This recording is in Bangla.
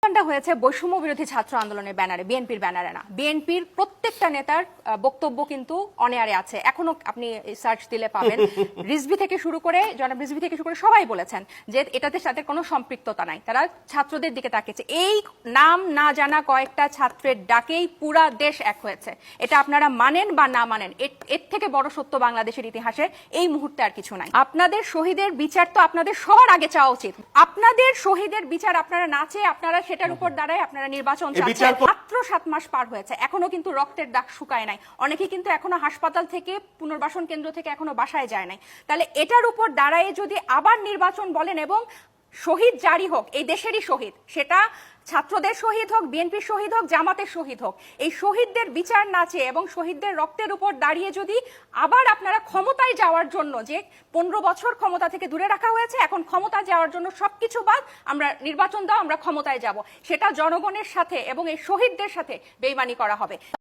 হয়েছে বৈষম্য বিরোধী ছাত্র আন্দোলনের ব্যানারে, বিএনপির ব্যানারে না। বিএনপির প্রত্যেকটা নেতার বক্তব্য কিন্তু অনেয়ারে আছে, এখনো আপনি সার্চ দিলে পাবেন। রিজভী থেকে শুরু করে, জনাব রিজভী থেকে শুরু করে সবাই বলেছেন যে এটাতে সাথে কোনো সম্পৃক্ততা নাই, তারা ছাত্রদের দিকে তাকিয়েছে। এই নাম না জানা কয়েকটা ছাত্রের ডাকেই পুরা দেশ এক হয়েছে। এটা আপনারা মানেন বা না মানেন, এর থেকে বড় সত্য বাংলাদেশের ইতিহাসে এই মুহূর্তে আর কিছু নাই। আপনাদের শহীদের বিচার তো আপনাদের সবার আগে চাওয়া উচিত। আপনাদের শহীদের বিচার আপনারা না চেয়ে আপনারা সেটার উপর দাঁড়ায় আপনারা নির্বাচন চাচ্ছেন। মাত্র 7 মাস পার হয়েছে, এখনো কিন্তু রক্তের দাগ শুকায় নাই। অনেকে কিন্তু এখনো হাসপাতাল থেকে, পুনর্বাসন কেন্দ্র থেকে এখনো বাসায় যায় নাই। তাহলে এটার উপর দাঁড়ায় যদি আবার নির্বাচন বলেন এবং শহীদ জারি হোক, এই দেশেরই শহীদ, সেটা ছাত্রদের শহীদ হোক, বিএনপির শহীদ হোক, জামাতের শহীদ হোক, এই শহীদদের বিচার না চেয়ে এবং শহীদদের রক্তের উপর দাঁড়িয়ে যদি আবার আপনারা ক্ষমতায় যাওয়ার জন্য, যে 15 বছর ক্ষমতা থেকে দূরে রাখা হয়েছে, এখন ক্ষমতা যাওয়ার জন্য সবকিছু বাদ, আমরা নির্বাচন দাও, আমরা ক্ষমতায় যাব, সেটা জনগণের সাথে এবং এই শহীদদের সাথে বেইমানি করা হবে।